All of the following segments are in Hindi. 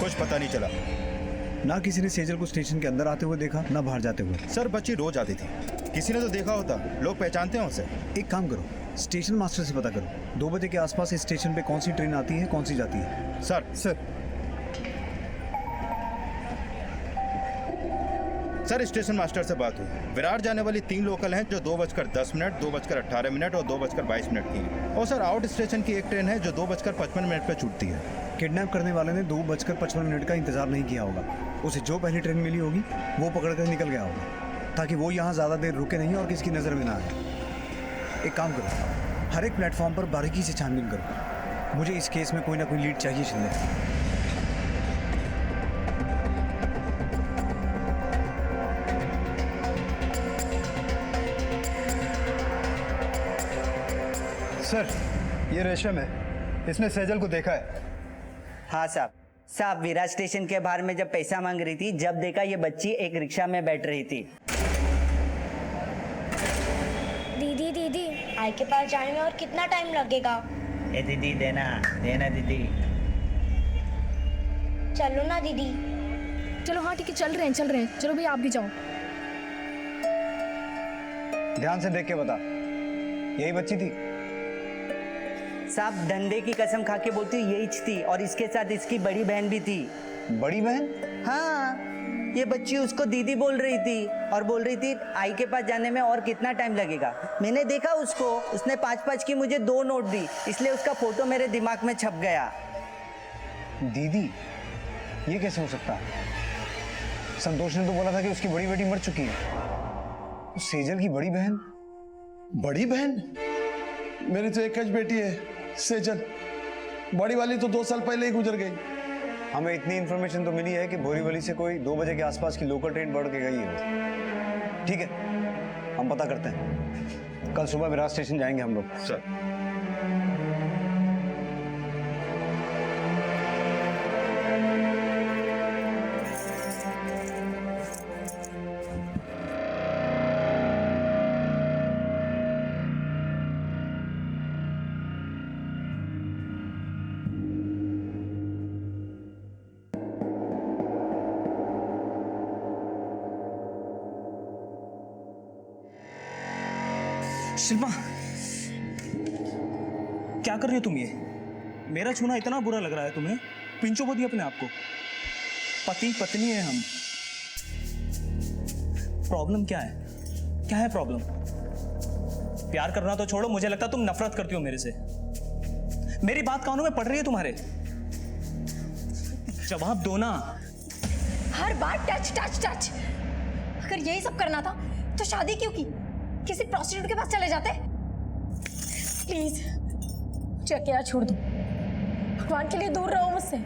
कुछ पता नहीं चला। ना किसी ने सेजल को स्टेशन के अंदर आते हुए देखा, ना बाहर जाते हुए। सर बच्ची रोज आती थी, किसी ने तो देखा होता, लोग पहचानते हैं उसे। एक काम करो, स्टेशन मास्टर से पता करो 2 बजे के आसपास इस स्टेशन पे कौन सी ट्रेन आती है, कौन सी जाती है। सर स्टेशन मास्टर से बात हुई। विरार जाने वाली 3 लोकल हैं जो 2:10, 2:18 और 2:22 की हैं। और सर आउट स्टेशन की एक ट्रेन है जो 2:55 पे छूटती है। किडनैप करने वाले ने 2:55 का इंतजार नहीं किया होगा। उसे जो पहली ट्रेन मिली होगी वो पकड़कर निकल गया होगा, ताकि वो यहाँ ज़्यादा देर रुके नहीं और किसी की नज़र में ना आए। एक काम करो, हर एक प्लेटफॉर्म पर बारीकी से छानबीन करो। मुझे इस केस में कोई ना कोई लीड चाहिए शिंदे। सर, ये रेशम है, इसने सेजल को देखा है। हाँ साहब विराज स्टेशन के बाहर में जब पैसा मांग रही थी, जब देखा ये बच्ची एक रिक्शा में बैठ रही थी। दीदी आई के पास जाने में और कितना टाइम लगेगा? ए दीदी देना दीदी। चलो ना दीदी। चलो हाँ ठीक है, चल रहे हैं। चलो भैया आप भी जाओ। ध्यान से देख के बता, यही बच्ची थी? साहब धंधे की कसम खा के बोलती हूँ यही थी, और इसके साथ इसकी बड़ी बहन भी थी। बड़ी बहन? हाँ, ये बच्ची उसको दीदी बोल रही थी और बोल रही थी आई के पास जाने में और कितना टाइम लगेगा। मैंने देखा उसको, उसने 5-5 की मुझे 2 नोट दी, इसलिए उसका फोटो मेरे दिमाग में छप गया। दीदी? ये कैसे हो सकता है? संतोष ने तो बोला था कि उसकी बड़ी बेटी मर चुकी है। सेजल की बड़ी बहन? बड़ी बहन? मेरी तो एक ही बेटी है सेजल, बड़ी वाली तो 2 साल पहले ही गुजर गई। हमें इतनी इन्फॉर्मेशन तो मिली है कि बोरीवली से कोई 2 बजे के आसपास की लोकल ट्रेन बढ़ के गई है। ठीक है, हम पता करते हैं। कल सुबह विरार स्टेशन जाएंगे हम लोग। सर शिल्पा, क्या कर रही हो तुम? ये मेरा छूना इतना बुरा लग रहा है तुम्हें? पिंचो बोली अपने आप को। पति पत्नी है हम। प्रॉब्लम क्या है? क्या है प्रॉब्लम? प्यार करना तो छोड़ो, मुझे लगता है तुम नफरत करती हो मेरे से। मेरी बात कानों में पड़ रही है तुम्हारे? जवाब दो ना। हर बार टच। अगर यही सब करना था तो शादी क्यों की? किसी प्रोस्टिट्यूट के पास चले जाते। प्लीज मुझे अकेला छोड़ दो, भगवान के लिए दूर रहो मुझसे।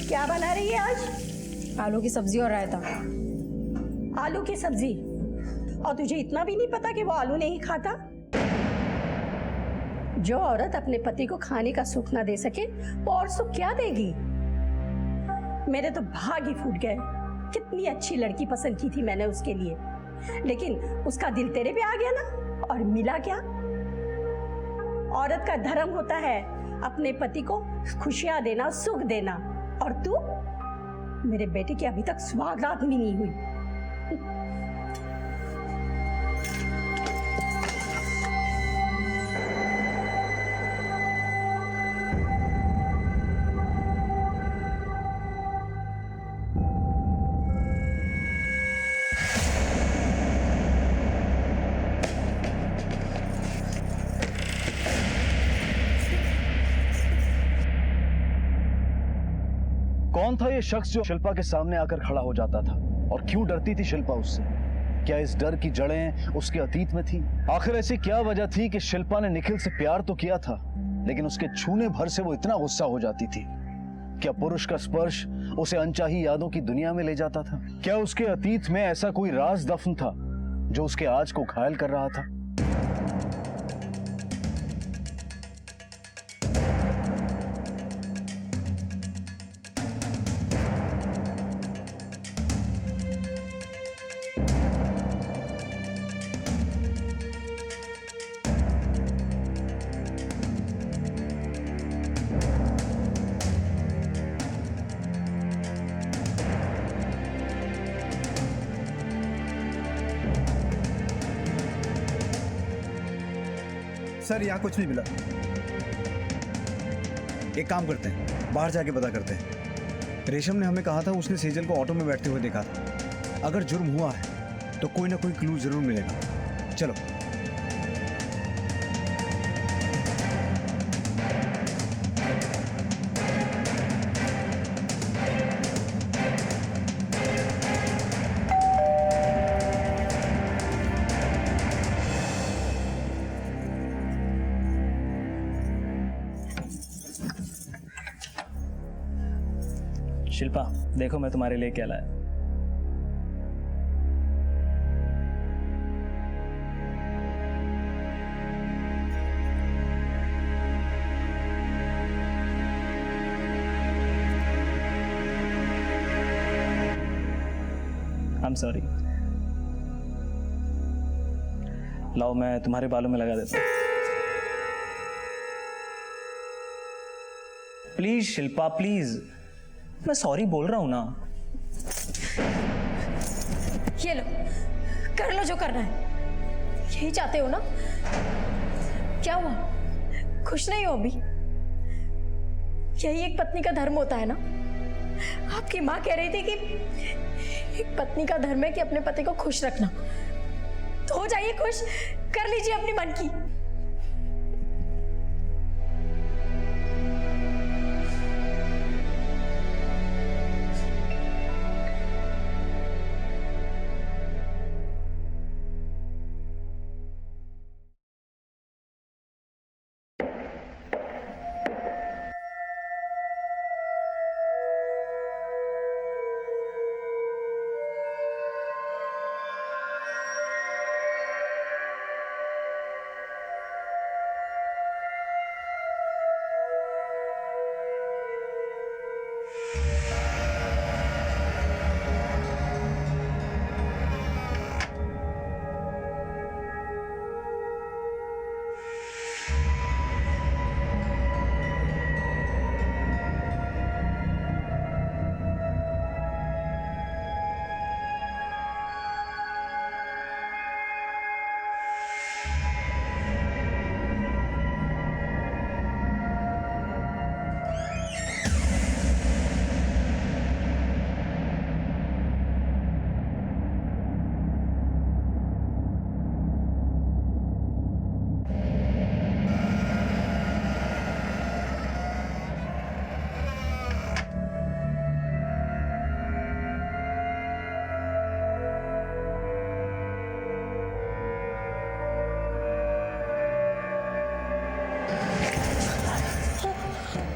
क्या बना रही है आज? आलू की सब्जी और रायता। आलू की सब्जी? और तुझे इतना भी नहीं पता कि वो आलू नहीं खाता? जो औरत अपने पति को खाने का सुख ना दे सके वो और सुख क्या देगी? मेरे तो भाग ही फूट गए। कितनी अच्छी लड़की पसंद की थी मैंने उसके लिए, लेकिन उसका दिल तेरे पे आ गया ना। और मिला क्या? औरत का धर्म होता है अपने पति को खुशियां देना, सुख देना। और तू, मेरे बेटे की अभी तक सुहागरात भी नहीं हुई। कौन था ये शख्स जो शिल्पा के सामने आकर खड़ा हो जाता था, और क्यों डरती थी शिल्पा उससे? क्या इस डर की जड़ें उसके अतीत में थी? आखिर ऐसी क्या वजह थी कि शिल्पा ने निखिल से प्यार तो किया था, लेकिन उसके छूने भर से वो इतना गुस्सा हो जाती थी? क्या पुरुष का स्पर्श उसे अनचाही यादों की दुनिया में ले जाता था? क्या उसके अतीत में ऐसा कोई राज दफन था जो उसके आज को घायल कर रहा था? सर यहाँ कुछ नहीं मिला। एक काम करते हैं, बाहर जाके पता करते हैं। रेशम ने हमें कहा था उसने सेजल को ऑटो में बैठते हुए देखा था। अगर जुर्म हुआ है तो कोई ना कोई क्लू जरूर मिलेगा। चलो। शिल्पा, देखो मैं तुम्हारे लिए क्या लाया। I'm sorry। लाओ, मैं तुम्हारे बालों में लगा देता हूं। प्लीज शिल्पा, प्लीज, मैं सॉरी बोल रहा हूं ना। ये लो, कर लो जो करना है। यही चाहते हो ना? क्या हुआ, खुश नहीं हो अभी? यही एक पत्नी का धर्म होता है ना? आपकी माँ कह रही थी कि एक पत्नी का धर्म है कि अपने पति को खुश रखना। तो हो जाइए खुश, कर लीजिए अपनी मन की।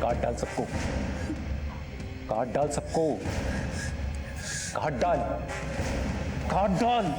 काट डाल सबको, काट डाल सबको, काट डाल, काट डाल।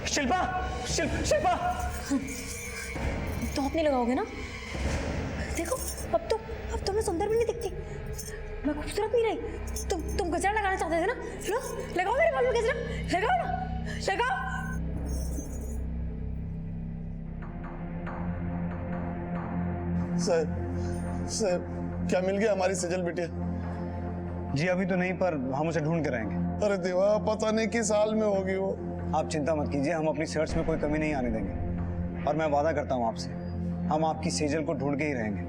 शिल्पा, शिल्पा, तो नहीं लगाओगे ना? देखो अब तो मैं सुंदर भी नहीं दिखती, मैं खूबसूरत नहीं रही। तुम गजरा लगाना चाहते थे ना? लो लगाओ मेरे बाल में गजरा, लगाओ ना, लगाओ। सर क्या मिल गया हमारी सजल बिटिया? जी अभी तो नहीं, पर हम उसे ढूंढ कर आएंगे। अरे देवा, पता नहीं किस हाल में होगी वो। आप चिंता मत कीजिए, हम अपनी सर्च में कोई कमी नहीं आने देंगे। और मैं वादा करता हूँ आपसे, हम आपकी सेजल को ढूंढ के ही रहेंगे।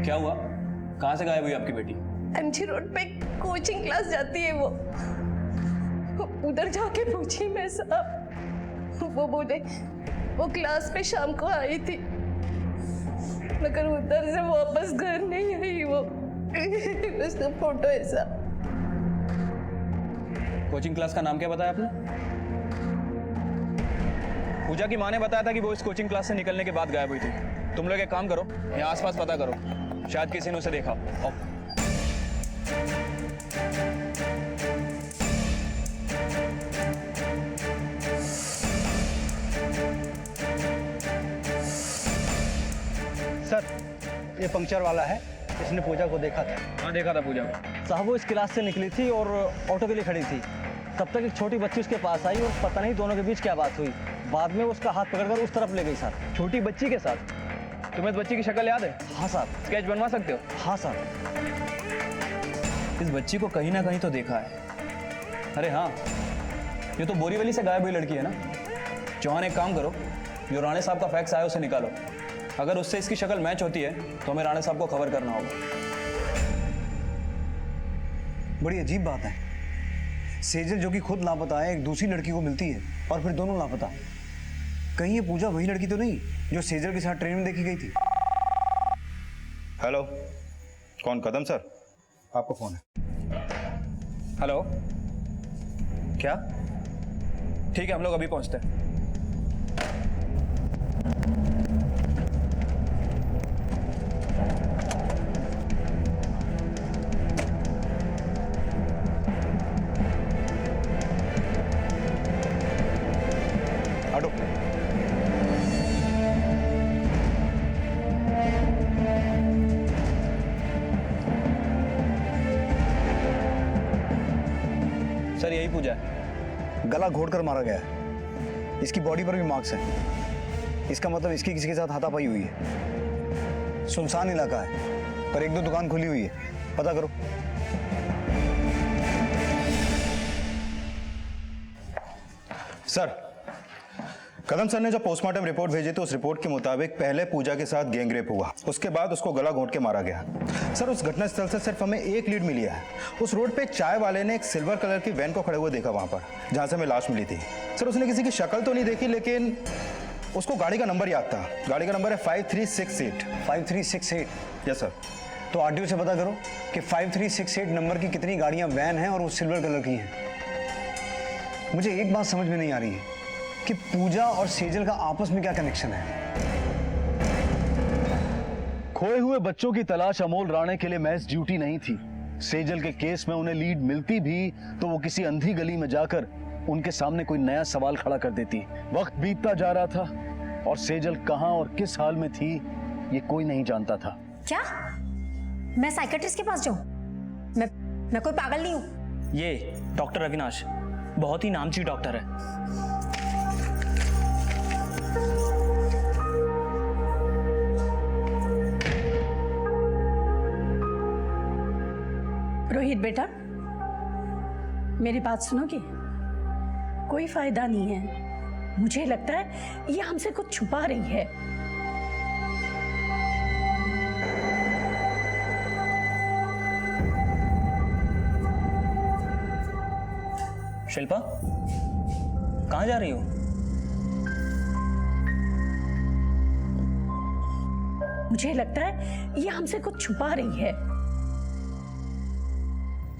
क्या हुआ? कहाँ से गायब हुई आपकी बेटी? एमजी रोड पे कोचिंग क्लास जाती है वो। उधर जाके पूछी मैं साहब, वो बोले वो क्लास में शाम को आई थी, मगर उधर से वापस घर नहीं आई वो। उसका फोटो है साहब। कोचिंग क्लास का नाम क्या बताया आपने? पूजा की माँ ने बताया था कि वो इस कोचिंग क्लास से निकलने के बाद गायब हुई थी। तुम लोग एक काम करो, यहाँ आसपास पता करो, शायद किसी ने उसे देखा हो। ये पंक्चर वाला है, इसने पूजा को देखा था। हाँ देखा था पूजा को। साहब वो इस क्लास से निकली थी और ऑटो के लिए खड़ी थी। तब तक एक छोटी बच्ची उसके पास आई और पता नहीं दोनों के बीच क्या बात हुई। बाद में उसका हाथ पकड़कर उस तरफ ले गई सर। छोटी बच्ची के साथ? तुम्हें इस बच्ची की शक्ल याद है? हाँ सर। स्केच बनवा सकते हो? हाँ सर। इस बच्ची को कहीं ना कहीं तो देखा है। अरे हाँ, ये तो बोरीवली से गायब हुई लड़की है ना। चौहान एक काम करो, जो राणे साहब का फैक्स आया उसे निकालो। अगर उससे इसकी शक्ल मैच होती है तो हमें राणे साहब को खबर करना होगा। बड़ी अजीब बात है, सेजल जो कि खुद लापता है एक दूसरी लड़की को मिलती है और फिर दोनों लापता। कहीं ये पूजा वही लड़की तो नहीं जो सेजल के साथ ट्रेन में देखी गई थी? हेलो, कौन? कदम सर, आपका फोन है। हेलो, क्या? ठीक है, हम लोग अभी पहुंचते हैं। हटो। सर यही पूजा है। गला घोटकर मारा गया है। इसकी बॉडी पर भी मार्क्स हैं। इसका मतलब इसकी किसी के साथ हाथापाई हुई है। सुनसान इलाका है, पर एक दो दुकान खुली हुई है, पता करो। सर, कदम सर ने जो पोस्टमार्टम रिपोर्ट भेजी थी उस रिपोर्ट के मुताबिक पहले पूजा के साथ गैंग रेप हुआ, उसके बाद उसको गला घोंट के मारा गया। सर उस घटना स्थल से सिर्फ हमें एक लीड मिली है। उस रोड पे एक चाय वाले ने एक सिल्वर कलर की वैन को खड़े हुए देखा वहां पर जहां से हमें लाश मिली थी। सर उसने किसी की शक्ल तो नहीं देखी, लेकिन उसको गाड़ी का नंबर याद था। गाड़ी का नंबर है 5368। 5368? Yes sir. तो आरटीओ से पता करो कि 5368 नंबर की कितनी गाड़ियां वैन हैं और वो सिल्वर कलर की हैं। मुझे एक बात समझ में नहीं आ रही है कि पूजा और सेजल का आपस में क्या कनेक्शन है। खोए हुए बच्चों की तलाश अमोल राणे के लिए महज ड्यूटी नहीं थी। सेजल के केस में उन्हें लीड मिलती भी तो वो किसी अंधी गली में जाकर उनके सामने कोई नया सवाल खड़ा कर देती। वक्त बीतता जा रहा था और सेजल कहां और किस हाल में थी ये कोई नहीं जानता था। क्या मैं साइकेट्रिस्ट के पास जाऊं? मैं कोई पागल नहीं हूं। ये डॉक्टर अविनाश बहुत ही नामचीन डॉक्टर है। रोहित बेटा, मेरी बात सुनोगे? कोई फायदा नहीं है। मुझे लगता है ये हमसे कुछ छुपा रही है। शिल्पा, कहाँ जा रही हो? मुझे लगता है ये हमसे कुछ छुपा रही है।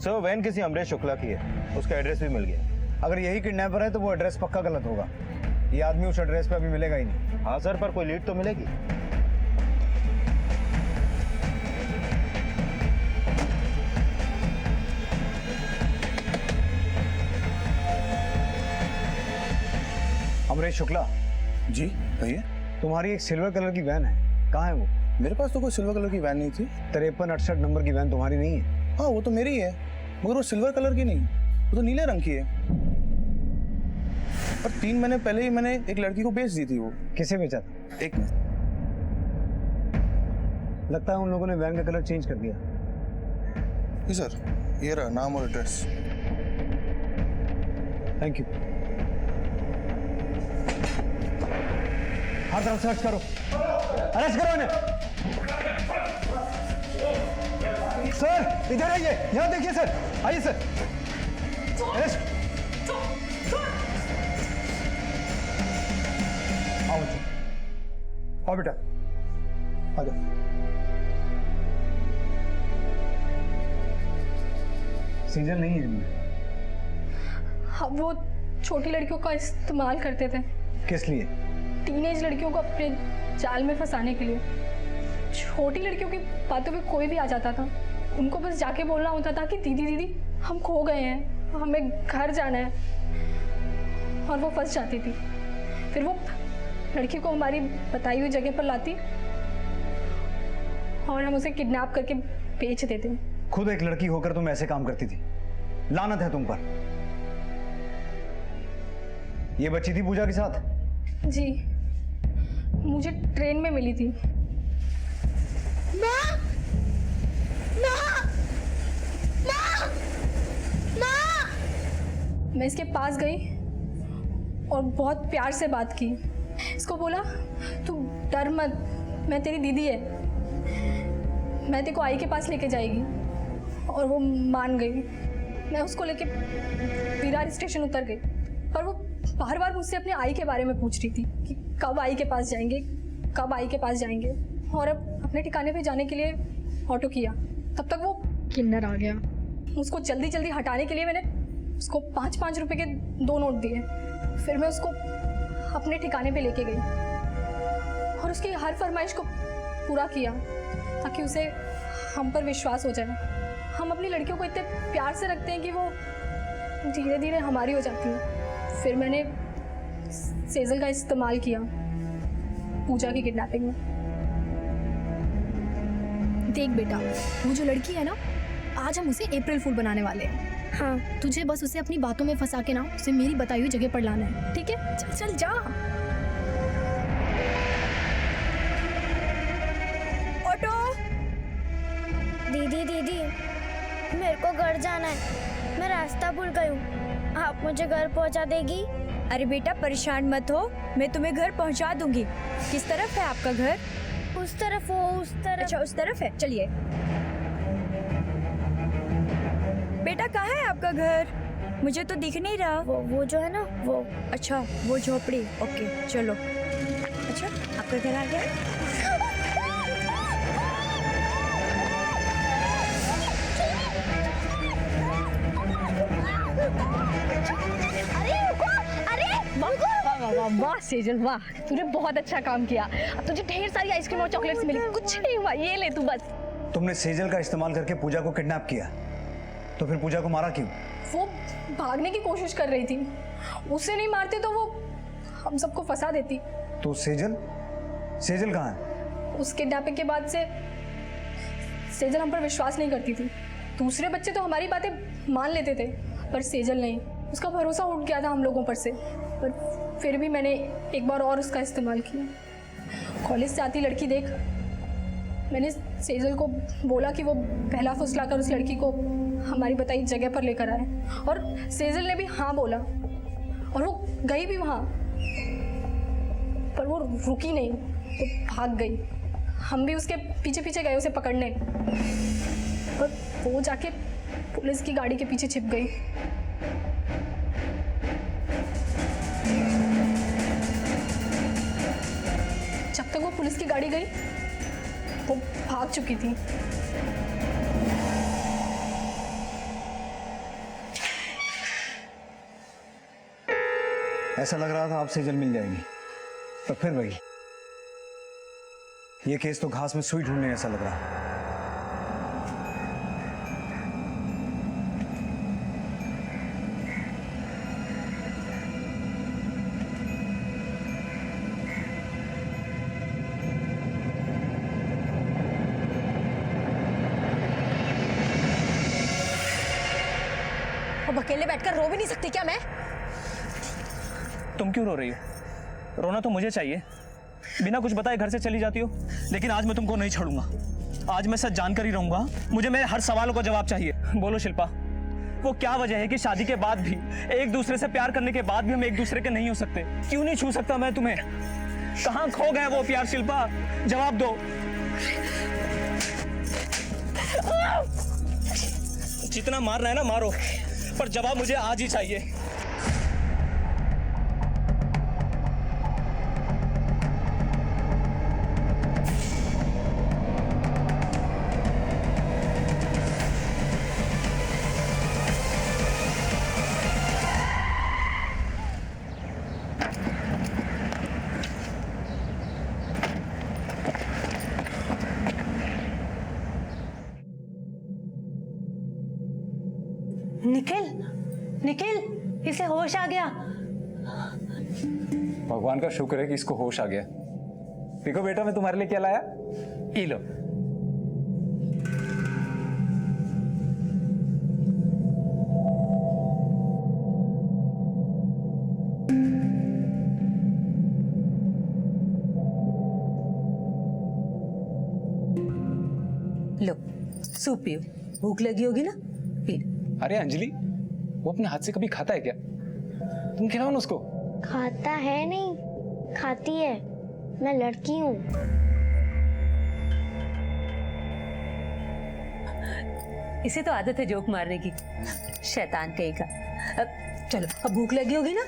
सर वैन किसी अमरेश शुक्ला की है, उसका एड्रेस भी मिल गया। अगर यही किडनैपर है तो वो एड्रेस पक्का गलत होगा। ये आदमी उस एड्रेस पे अभी मिलेगा ही नहीं। हाँ सर, पर कोई लीड तो मिलेगी। अमरेश शुक्ला जी भैया। तुम्हारी एक सिल्वर कलर की वैन है, कहाँ है वो? मेरे पास तो कोई सिल्वर कलर की वैन नहीं थी। 5368 नंबर की वैन तुम्हारी नहीं है? हाँ वो तो मेरी ही है, मगर वो सिल्वर कलर की नहीं, वो तो नीले रंग की है। और 3 महीने पहले ही मैंने एक लड़की को बेच दी थी। वो किसे बेचा था? एक मिनट, लगता है उन लोगों ने वैन का कलर चेंज कर दिया। जी सर, ये रहा नाम और एड्रेस। Thank you. हर तरफ सर्च करो, अरेस्ट करो इन्हें। सर इधर आइए, यहाँ देखिए सर, आइए सर। अरेस्ट। आओ बच्चों, आओ बेटा, आ जाओ। सीजन नहीं है इनमें। हाँ, वो छोटी लड़कियों का इस्तेमाल करते थे। किस लिए? टीनेज लड़कियों को अपने जाल में फंसाने के लिए। छोटी लड़कियों की बातों पे कोई भी आ जाता था, उनको बस जाके बोलना होता था कि दीदी दीदी हम खो गए हैं, हमें घर जाना है, और वो फंस जाती थी। फिर वो लड़की को हमारी बताई हुई जगह पर लाती और हम उसे किडनैप करके बेच देते। खुद एक लड़की होकर तुम ऐसे काम करती थी, लानत है तुम पर। ये बच्ची थी पूजा के साथ? जी, मुझे ट्रेन में मिली थी। माँ! माँ! माँ! माँ! मैं इसके पास गई और बहुत प्यार से बात की। इसको बोला, तू डर मत, मैं तेरी दीदी है, मैं तेरे को आई के पास लेके जाएगी। और वो मान गई। मैं उसको लेके विरार स्टेशन उतर गई, पर वो बार बार मुझसे अपने आई के बारे में पूछ रही थी कि कब आई के पास जाएंगे, कब आई के पास जाएंगे। और अब अपने ठिकाने पे जाने के लिए ऑटो किया, तब तक वो किन्नर आ गया। उसको जल्दी जल्दी हटाने के लिए मैंने उसको 5-5 रुपए के 2 नोट दिए। फिर मैं उसको अपने ठिकाने पे लेके गई और उसकी हर फरमाइश को पूरा किया ताकि उसे हम पर विश्वास हो जाए। हम अपनी लड़कियों को इतने प्यार से रखते हैं कि वो धीरे धीरे हमारी हो जाती है। फिर मैंने सेजल का इस्तेमाल किया पूजा की किडनैपिंग में। देख बेटा, वो जो लड़की है ना, आज हम उसे अप्रैल फूल बनाने वाले हैं। हाँ, तुझे बस उसे अपनी बातों में फंसा के ना उसे मेरी बताई हुई जगह पर लाना है, ठीक है? चल चल जा। ऑटो। दीदी दीदी, मेरे को घर जाना है, मैं रास्ता भूल गई हूँ, आप मुझे घर पहुँचा देगी? अरे बेटा परेशान मत हो, मैं तुम्हें घर पहुँचा दूंगी। किस तरफ है आपका घर? उस तरफ, वो उस तरफ। अच्छा, उस तरफ है, चलिए। बेटा कहाँ है आपका घर? मुझे तो दिख नहीं रहा। वो जो है ना, वो। अच्छा, वो झोपड़ी। ओके चलो। अच्छा, आपका घर आ गया? वाह सेजल वाह, तूने बहुत अच्छा काम किया। अब तुझे ढेर सारी आइसक्रीम और चॉकलेट्स मिली, कुछ नहीं हुआ, ये ले तू बस। तुमने सेजल का इस्तेमाल करके पूजा को किडनैप किया, तो फिर पूजा को मारा क्यों? वो भागने की कोशिश कर रही थी, उसे नहीं मारते तो वो हम सबको फंसा देती। तो सेजल कहाँ है? उस किडनैपिंग के बाद से सेजल हम पर विश्वास नहीं करती थी। दूसरे बच्चे तो हमारी बातें मान लेते थे, पर सेजल नहीं। उसका भरोसा उठ गया था हम लोगों पर से। पर फिर भी मैंने एक बार और उसका इस्तेमाल किया। कॉलेज से आती लड़की देख, मैंने सेजल को बोला कि वो पहला फुसला कर उस लड़की को हमारी बताई जगह पर लेकर आए, और सेजल ने भी हाँ बोला और वो गई भी वहाँ। पर वो रुकी नहीं, वो भाग गई। हम भी उसके पीछे पीछे गए उसे पकड़ने, पर वो जाके पुलिस की गाड़ी के पीछे छिप गई। जब तक वो पुलिस की गाड़ी गई वो भाग चुकी थी। ऐसा लग रहा था आप सेजल मिल जाएगी, पर फिर वही, ये केस तो घास में सुई ढूंढने ऐसा लग रहा है। अब अकेले बैठकर रो भी नहीं सकती क्या मैं? तुम क्यों रो रही हो? रोना तो मुझे चाहिए, बिना कुछ बताए घर से चली जाती हो। लेकिन आज मैं तुमको नहीं छोड़ूंगा, आज मैं सच जानकर ही रहूंगा। मुझे मेरे हर सवालों का जवाब चाहिए। बोलो शिल्पा, वो क्या वजह है कि शादी के बाद भी, एक दूसरे से प्यार करने के बाद भी हम एक दूसरे के नहीं हो सकते? क्यों नहीं छू सकता मैं तुम्हें? कहाँ खो गए वो प्यार? शिल्पा जवाब दो। जितना मारना है ना मारो, पर जवाब मुझे आज ही चाहिए। निखिल, निखिल, इसे होश आ गया। भगवान का शुक्र है कि इसको होश आ गया। देखो बेटा, मैं तुम्हारे लिए क्या लाया, ये लो। सूप पियो, भूख लगी होगी ना, पी लो। अरे अंजलि, वो अपने हाथ से कभी खाता है क्या? तुम खिलाओ ना उसको। खाता है नहीं, खाती है। मैं लड़की हूँ। इसे तो आदत है जोक मारने की, शैतान कहीं का। चलो, अब भूख लगी होगी ना,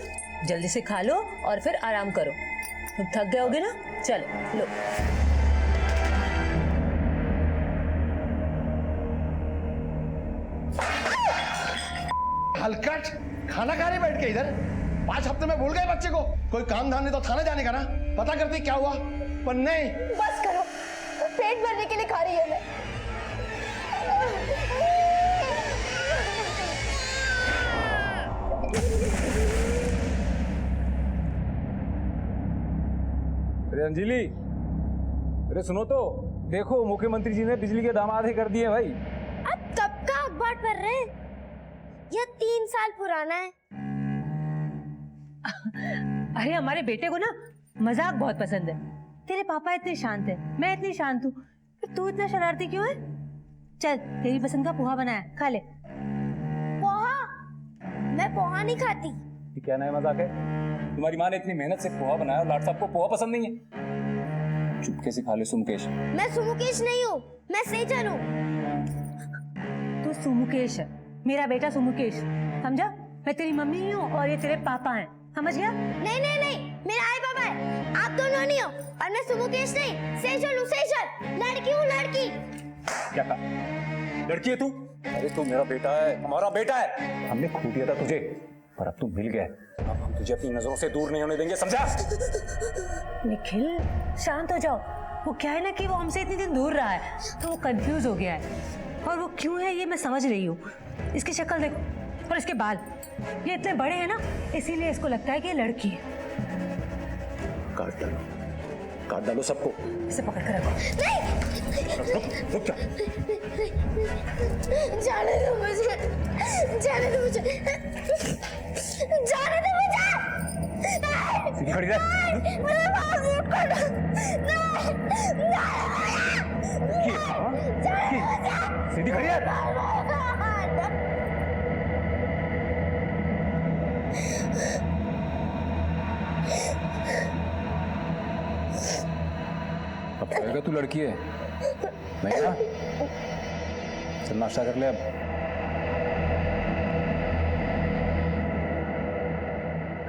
जल्दी से खा लो और फिर आराम करो। तुम थक गए होगे ना, चलो लो। हलकट, खाना खा रही बैठ के इधर। 5 हफ्ते में भूल गए बच्चे को। कोई काम धाम नहीं तो थाने जाने का ना, पता करती क्या हुआ। पर नहीं, बस करो, पेट भरने के लिए खा रही है मैं। अरे अंजलि, अरे सुनो तो, देखो मुख्यमंत्री जी ने बिजली के दाम आधे कर दिए भाई। अब कब का अखबार पढ़ रहे हैं? यह 3 साल पुराना है। अरे हमारे बेटे को ना मजाक बहुत पसंद है। तेरे पापा इतने शांत है, मैं इतनी शांत हूँ, फिर तू इतना शरारती क्यों है? चल, तेरी पसंद का पोहा बनाया, खा ले। पोहा? मैं पोहा नहीं खाती। ये क्या नया मजाक है? तुम्हारी माँ ने इतनी मेहनत से पोहा बनाया और लाट साहब को पोहा पसंद नहीं है। चुपके से खा ले सुमुकेश। मैं सुमुकेश नहीं हूँ, मैं सेजन हूँ। तू सुमुकेश है, मेरा बेटा सुमुकेश, समझा? मैं तेरी मम्मी ही हूँ और ये तेरे पापा हैं, समझ गया? नहीं नहीं नहीं, मेरा आई बाबा है, आप दोनों नहीं हो। और मैं सुमुकेश नहीं, सेजन हूँ, सेजन। लड़की हूँ, लड़की। क्या कहा? लड़की है तू? अरे तू मेरा बेटा है, हमारा बेटा है। हमने खो दिया था तुझे, पर अब तू मिल गया। अब हम तुझे अपनी नजरों से दूर नहीं होने देंगे, समझा? निखिल, शांत हो जाओ। वो क्या है ना कि वो हमसे इतने दिन दूर रहा है, तो वो कंफ्यूज हो गया है। और वो क्यों है ये मैं समझ रही हूँ। इसकी शक्ल देखो और इसके बाल, ये इतने बड़े हैं ना, इसीलिए इसको लगता है कि ये लड़की है। काट डालो सबको। इसे पकड़ कर रखो। रुक जा। जाने दो मुझे, जाने दो मुझे, जाने दो मुझे। सीधी खड़ी रह। मेरे पास सूट कर दो। सीधी खड़ी रह। अब कहेगा तू लड़की है, नहीं ना? चल नाश्ता कर ले अब।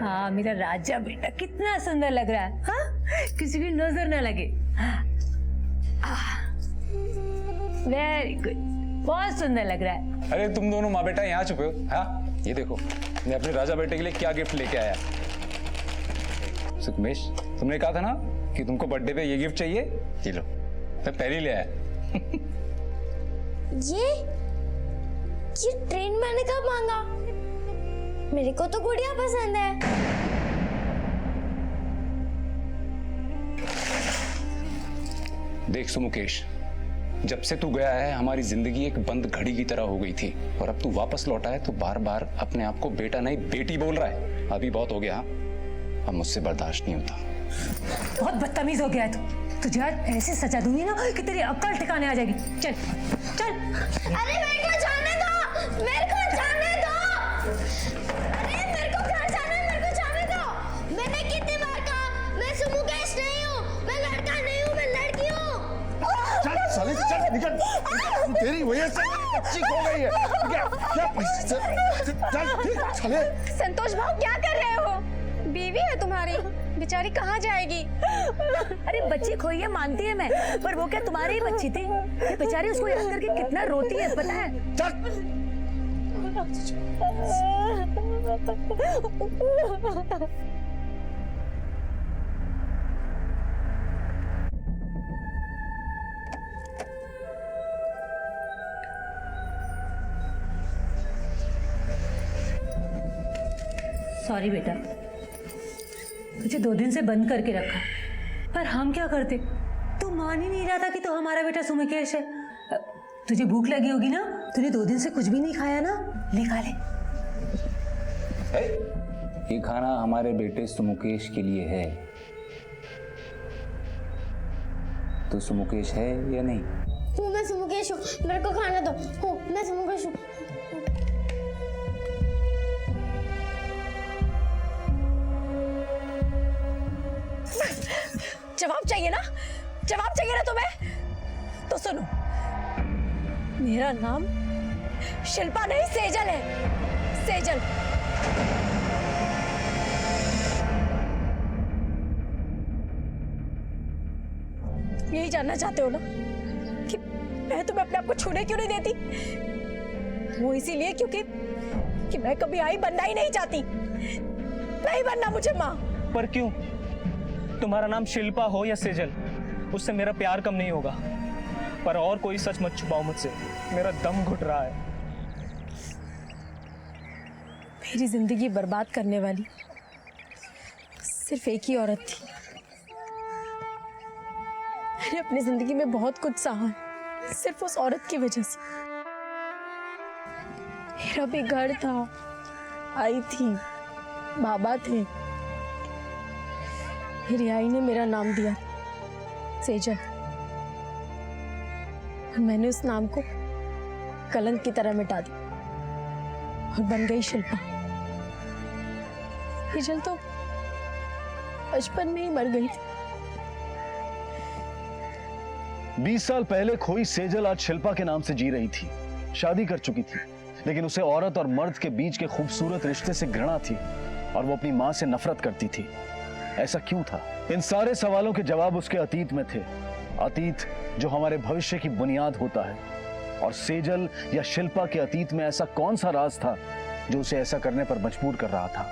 हाँ, मेरा राजा बेटा कितना सुंदर लग रहा है, हाँ? किसी की नजर ना लगे। वेरी गुड, बहुत सुंदर लग रहा है। अरे तुम दोनों माँ बेटा यहाँ छुपे हो? हाँ, ये देखो मैं अपने राजा बेटे के लिए क्या गिफ्ट लेके आया। सुकमेश, तुमने कहा था ना कि तुमको बर्थडे पे ये गिफ्ट चाहिए, ये लो, मैं पहले ही ले आया। ये ट्रेन मैंने कब मांगा? मेरे को तो गुड़िया पसंद है। देख सुमुकेश, जब से तू गया है हमारी जिंदगी एक बंद घड़ी की तरह हो गई थी, और अब तू वापस लौटा है तो बार बार अपने आप को बेटा नहीं बेटी बोल रहा है। अभी बहुत हो गया, अब मुझसे बर्दाश्त नहीं होता। बहुत बदतमीज हो गया है तू। तुझे आज ऐसे सजा दूंगी ना कि तेरी अक्ल ठिकाने आ जाएगी। चल चल। अरे मेरे को जाने दो, मेरे को जाने दो। अरे मेरे को घर जाना है, मेरे को जाने दो। मैंने कितनी बार कहा, मैं सुमुकेश नहीं हूँ, मैं लड़का नहीं हूँ, मैं लड़की हूँ। चल साले चल निकल, तेरी वजह से बच्ची खो गई है। चल साले। संतोष भाव, क्या कर रहे हो? बीवी है तुम्हारी, बेचारी कहाँ जाएगी? अरे बच्ची खोई है मानती है मैं, पर वो क्या तुम्हारी ही बच्ची थी? ये बेचारी उसको याद करके कितना रोती है पता है? चल। सॉरी बेटा, मुझे 2 दिन से बंद करके रखा, पर हम क्या करते? तू मान ही नहीं रहा था कि तू हमारा बेटा सुमुकेश है। तुझे भूख लगी होगी ना, तूने 2 दिन से कुछ भी नहीं खाया ना, ले खा ले। ये खाना हमारे बेटे सुमुकेश के लिए है। तो सुमुकेश है या नहीं? हूँ मैं सुमुकेश हूँ, मेरे को खाना दो। हूँ मैं सुमुकेश हूँ। जवाब चाहिए ना, जवाब चाहिए ना तुम्हें? तो सुनो, मेरा नाम शिल्पा नहीं सेजल है, सेजल। यही जानना चाहते हो ना कि मैं तुम्हें अपने आप को छूने क्यों नहीं देती? वो इसीलिए क्योंकि मैं कभी आई बनना ही नहीं चाहती, नहीं बनना मुझे माँ। पर क्यों? तुम्हारा नाम शिल्पा हो या सेजल, उससे मेरा प्यार कम नहीं होगा। पर और कोई सच मत छुपाओ मुझसे, मेरा दम घुट रहा है। मेरी जिंदगी बर्बाद करने वाली सिर्फ एक ही औरत थी। मैंने अपनी जिंदगी में बहुत कुछ सहा है, सिर्फ उस औरत की वजह से। मेरा भी घर था, आई थी, बाबा थे। मेरी आई ने मेरा नाम दिया सेजल, और मैंने उस नाम को कलंक की तरह मिटा दिया और बन गई शिल्पा। सेजल तो बचपन में ही मर गई थी। 20 साल पहले खोई सेजल आज शिल्पा के नाम से जी रही थी, शादी कर चुकी थी, लेकिन उसे औरत और मर्द के बीच के खूबसूरत रिश्ते से घृणा थी और वो अपनी मां से नफरत करती थी। ऐसा क्यों था? इन सारे सवालों के जवाब उसके अतीत में थे, अतीत जो हमारे भविष्य की बुनियाद होता है। और सेजल या शिल्पा के अतीत में ऐसा कौन सा राज था जो उसे ऐसा करने पर मजबूर कर रहा था?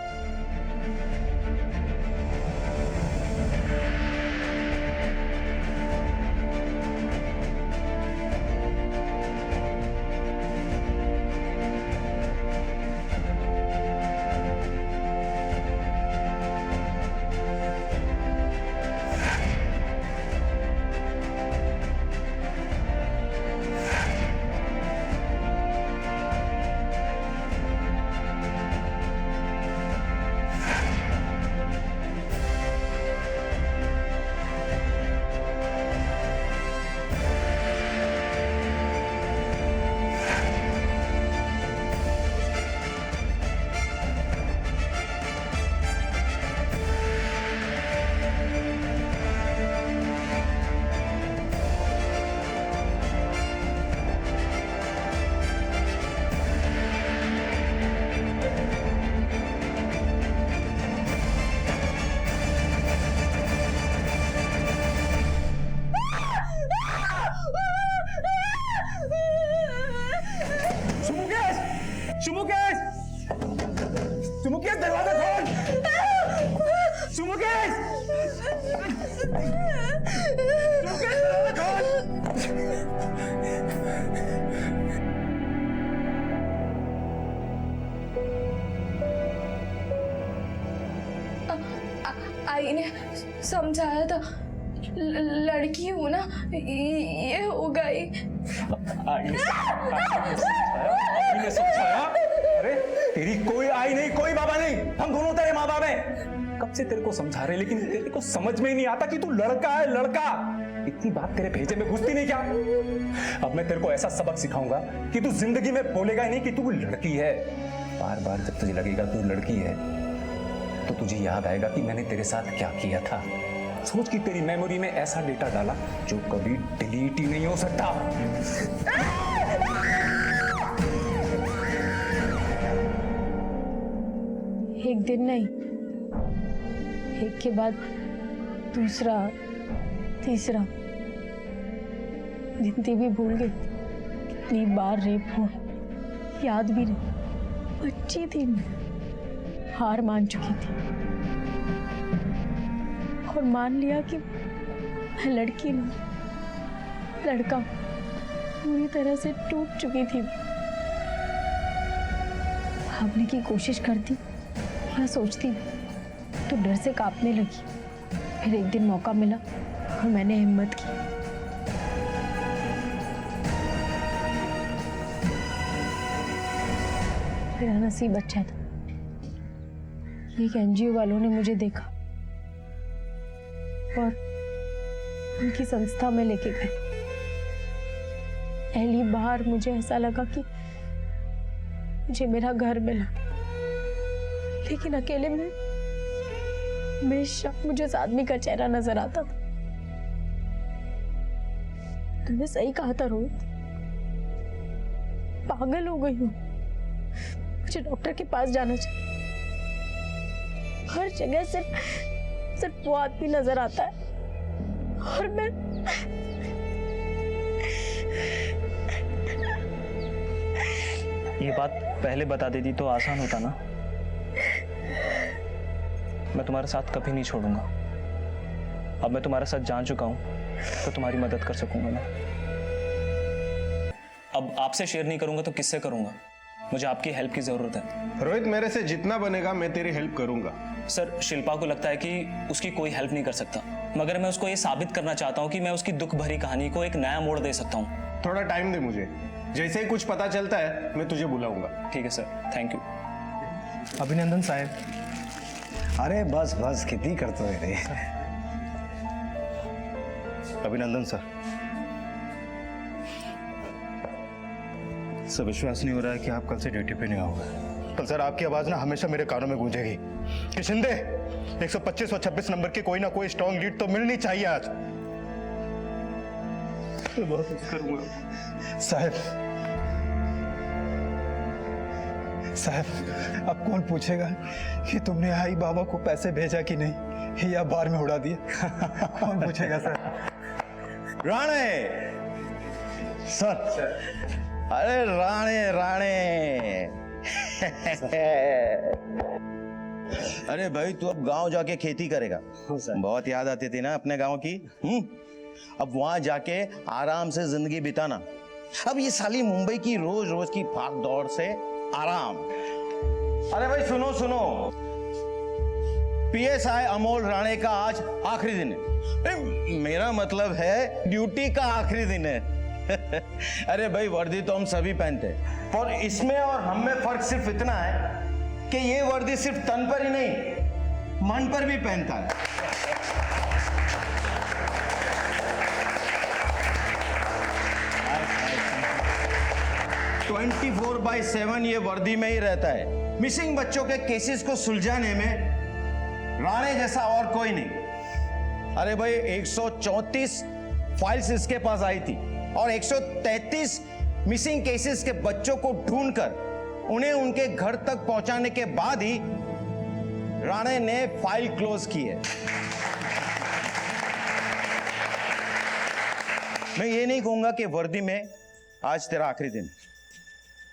आई ने समझाया था, लड़की हूं ना, ये हो गई। आई ने समझाया? अरे तेरी कोई आई नहीं, कोई बाबा नहीं, हम दोनों तेरे माँ बाप हैं। कब से तेरे को समझा रहे, लेकिन तेरे को समझ में ही नहीं आता कि तू लड़का है, लड़का। इतनी बात तेरे भेजे में घुसती नहीं क्या? अब मैं तेरे को ऐसा सबक सिखाऊंगा कि तू जिंदगी में बोलेगा ही नहीं कि तू लड़की है। बार बार जब तुझे लगेगा तू लड़की है तो तुझे याद आएगा कि मैंने तेरे साथ क्या किया था। सोच कि तेरी मेमोरी में ऐसा डेटा डाला जो कभी डिलीट ही नहीं हो सकता। एक दिन नहीं, एक के बाद दूसरा, तीसरा। गिनती भी भूल गई, कितनी बार रेप हुआ याद भी नहीं। बच्ची थी मैं, हार मान चुकी थी और मान लिया कि मैं लड़की नहीं, लड़का। पूरी तरह से टूट चुकी थी। भागने की कोशिश करती या सोचती तो डर से कांपने लगी। फिर एक दिन मौका मिला और मैंने हिम्मत की। मेरा नसीब अच्छा था, एक एनजीओ वालों ने मुझे देखा और उनकी संस्था में लेके गए। पहली बार मुझे ऐसा लगा कि मुझे मेरा घर मिला, लेकिन अकेले में हमेशा मुझे उस आदमी का चेहरा नजर आता था। तुमने सही कहा था रोहित, पागल हो गई हूँ। मुझे डॉक्टर के पास जाना चाहिए। हर जगह सिर्फ वो आदमी नजर आता है और मैं ये बात पहले बता देती तो आसान होता ना। मैं तुम्हारे साथ कभी नहीं छोड़ूंगा। अब मैं तुम्हारे साथ जान चुका हूं तो तुम्हारी मदद कर सकूंगा मैं। अब आपसे शेयर नहीं करूंगा तो किससे करूंगा? मुझे आपकी हेल्प की जरूरत है। रोहित, मेरे से जितना बनेगा मैं तेरी हेल्प करूंगा। सर, शिल्पा को लगता है कि उसकी कोई हेल्प नहीं कर सकता, मगर मैं उसको ये साबित करना चाहता हूँ कि मैं उसकी दुख भरी कहानी को एक नया मोड़ दे सकता हूँ। थोड़ा टाइम दे मुझे, जैसे ही कुछ पता चलता है मैं तुझे बुलाऊंगा। ठीक है सर, थैंक यू। अभिनंदन साहब। अरे बस बस, कितनी करते हो रे। अभिनंदन सर। सर, विश्वास नहीं हो रहा है कि आप कल से ड्यूटी पे नहीं आओगे। कल सर आपकी आवाज ना हमेशा मेरे कानों में गूंजेगी कि शिंदे 125 और 26 नंबर की कोई ना कोई स्ट्रॉन्ग लीड तो मिलनी चाहिए आज। बहुत मिस करूंगा साहब, अब कौन पूछेगा कि तुमने आई बाबा को पैसे भेजा कि नहीं, या बार में उड़ा दिए? कौन पूछेगा सर? राणे सर, अरे राणे अरे भाई, तू अब गांव जाके खेती करेगा? बहुत याद आती थी ना अपने गांव की। अब वहां जाके आराम से जिंदगी बिताना। अब ये साली मुंबई की रोज रोज की भाग दौड़ से आराम। अरे भाई सुनो सुनो, पीएसआई अमोल राणे का आज आखिरी दिन है। मेरा मतलब है ड्यूटी का आखिरी दिन है। अरे भाई, वर्दी तो हम सभी पहनते हैं, और इसमें और हम में फर्क सिर्फ इतना है कि ये वर्दी सिर्फ तन पर ही नहीं, मन पर भी पहनता है। ट्वेंटी 24/7 ये वर्दी में ही रहता है। मिसिंग बच्चों के केसेस को सुलझाने में राणे जैसा और कोई नहीं। अरे भाई, 134 फाइल्स इसके पास आई थी और 133 मिसिंग केसेस के बच्चों को ढूंढकर उन्हें उनके घर तक पहुंचाने के बाद ही राणे ने फाइल क्लोज की है। मैं ये नहीं कहूंगा कि वर्दी में आज तेरा आखिरी दिन,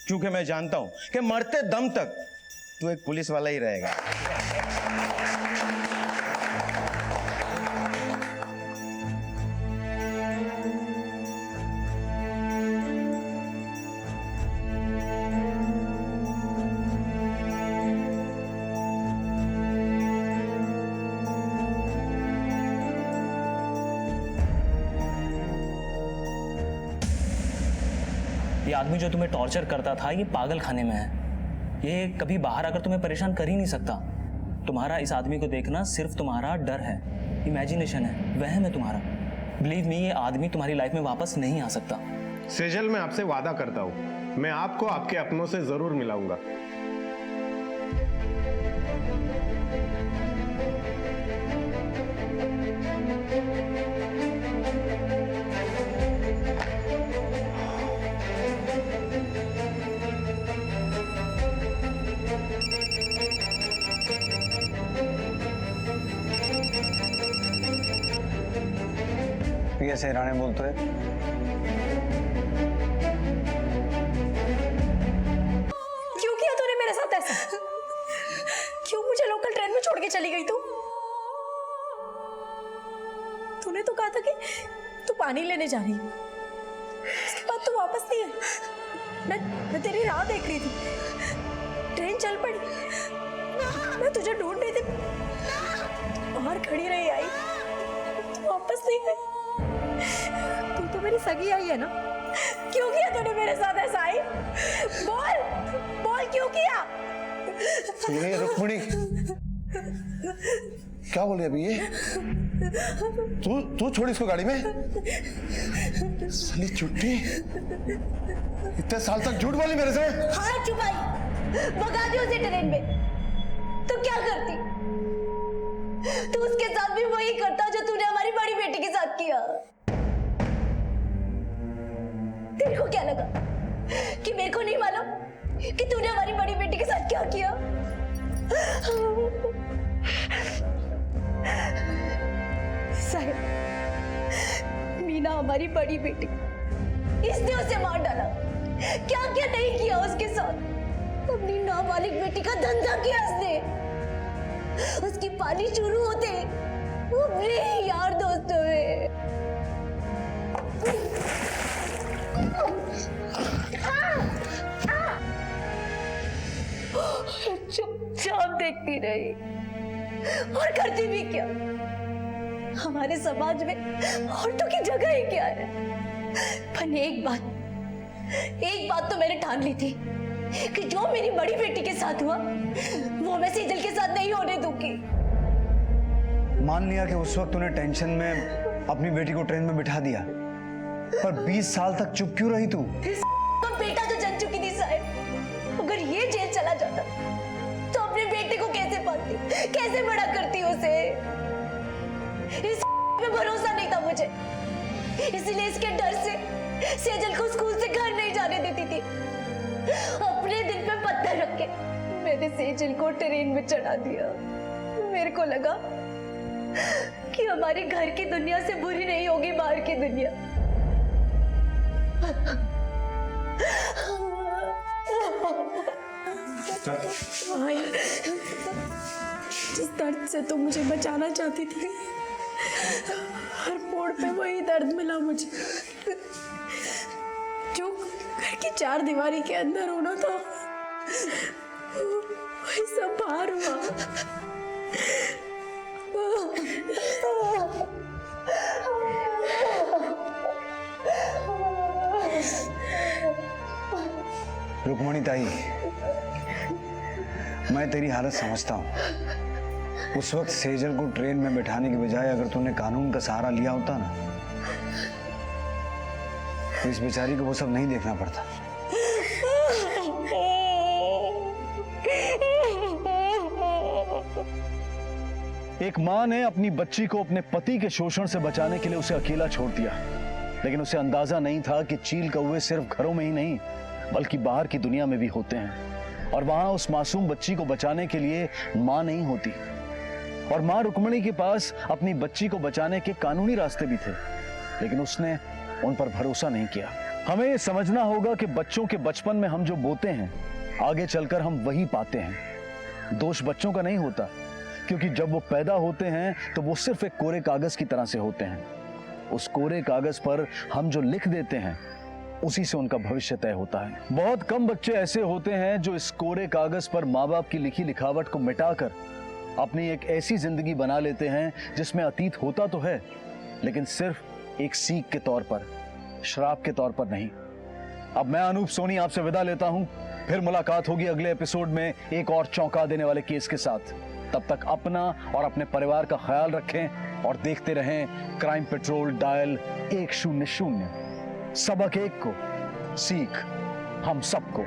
क्योंकि मैं जानता हूं कि मरते दम तक तू एक पुलिस वाला ही रहेगा। ये आदमी जो तुम्हें टॉर्चर करता था ये पागल खाने में है। ये कभी बाहर आकर तुम्हें परेशान कर ही नहीं सकता। तुम्हारा इस आदमी को देखना सिर्फ तुम्हारा डर है, इमेजिनेशन है, वहम है तुम्हारा। बिलीव मी, ये आदमी तुम्हारी लाइफ में वापस नहीं आ सकता। सेजल, मैं आपसे वादा करता हूं, मैं आपको आपके अपनों से जरूर मिलाऊंगा। पीएसआई राणे बोलते हैं। क्यों किया तूने मेरे साथ ऐसा? क्यों मुझे लोकल ट्रेन में छोड़ के चली गई तू? तूने तो कहा था कि तू पानी लेने जा रही है, उसके बाद तू वापस नहीं आई। मैं तेरी राह देख रही थी, ट्रेन चल पड़ी, मैं तुझे ढूंढ रही थी, बाहर खड़ी रही, आई, तू वापस नहीं गई। तू तो मेरी सगी आई है ना? क्यों किया तूने मेरे साथ ऐसा? आई बोल बोल, क्यों किया? रुक्मिणी, क्या बोल रही है अभी ये? तू छोड़ इसको गाड़ी में। साली चुट्टी, इतने साल तक झूठ बोली मेरे से। हाँ चुपाई, भगा दी उसे ट्रेन में। तो क्या करती? तू उसके साथ भी वही करता जो तूने हमारी बड़ी बेटी के साथ किया। तेरे को क्या लगा कि मेरे को नहीं मालूम कि तूने हमारी बड़ी बेटी के साथ क्या किया? साहिब, मीना हमारी बड़ी बेटी, इसने उसे मार डाला। क्या क्या नहीं किया उसके साथ। अपनी नाबालिग बेटी का धंधा किया उसने। उसकी पानी शुरू होते अपने यार दोस्तों में। चुपचाप देखती रही और करती भी क्या? हमारे समाज में औरतों की जगह ही क्या है? पर एक बात तो मैंने ठान ली थी कि जो मेरी बड़ी बेटी के साथ हुआ वो मैं सेजल के साथ नहीं होने दूंगी। मान लिया कि उस वक्त तूने टेंशन में अपनी बेटी को ट्रेन में बिठा दिया, पर 20 साल तक चुप क्यों रही तू? तो बेटा तो जल चुकी थी साहब। अगर ये जेल चला जाता तो अपने बेटे को कैसे पालती, कैसे बड़ा करती उसे? इस पे भरोसा नहीं था मुझे, इसलिए इसके डर से सेजल को स्कूल से घर नहीं जाने देती थी। अपने दिल पे पत्थर रख के मैंने सेजल को ट्रेन में चढ़ा दिया। मेरे को लगा कि हमारे घर की दुनिया से बुरी नहीं होगी बाहर की दुनिया। भाई, जिस दर्द से तुम मुझे बचाना चाहती थी, हर मोड़ पे वही दर्द मिला मुझे जो घर की चार दीवारी के अंदर होना था, वही सब बाहर हुआ। रुक्मणी ताई, मैं तेरी हालत समझता हूँ। उस वक्त सेजल को ट्रेन में बैठाने की बजाय अगर तूने कानून का सहारा लिया होता ना, तो इस बेचारी को वो सब नहीं देखना पड़ता। एक मां ने अपनी बच्ची को अपने पति के शोषण से बचाने के लिए उसे अकेला छोड़ दिया, लेकिन उसे अंदाजा नहीं था कि चील कौवे सिर्फ घरों में ही नहीं बल्कि बाहर की दुनिया में भी होते हैं, और वहां उस मासूम बच्ची को बचाने के लिए मां नहीं होती। और मां रुक्मणी के पास अपनी बच्ची को बचाने के कानूनी रास्ते भी थे, लेकिन उसने उन पर भरोसा नहीं किया। हमें यह समझना होगा कि बच्चों के बचपन में हम जो बोते हैं, आगे चलकर हम वही पाते हैं। दोष बच्चों का नहीं होता, क्योंकि जब वो पैदा होते हैं तो वो सिर्फ एक कोरे कागज की तरह से होते हैं। उस कोरे कागज पर हम जो लिख देते हैं, उसी से उनका भविष्य तय होता है। बहुत कम बच्चे ऐसे होते हैं जो इस कोरे कागज पर माँ बाप की लिखी लिखावट को मिटाकर अपनी एक ऐसी जिंदगी बना लेते हैं जिसमें अतीत होता तो है, लेकिन सिर्फ एक सीख के तौर पर, श्राप के तौर पर नहीं। अब मैं अनूप सोनी आपसे विदा लेता हूं। फिर मुलाकात होगी अगले एपिसोड में एक और चौंका देने वाले केस के साथ। तब तक अपना और अपने परिवार का ख्याल रखें और देखते रहें क्राइम पेट्रोल डायल 100। सबक एक को, सीख हम सबको।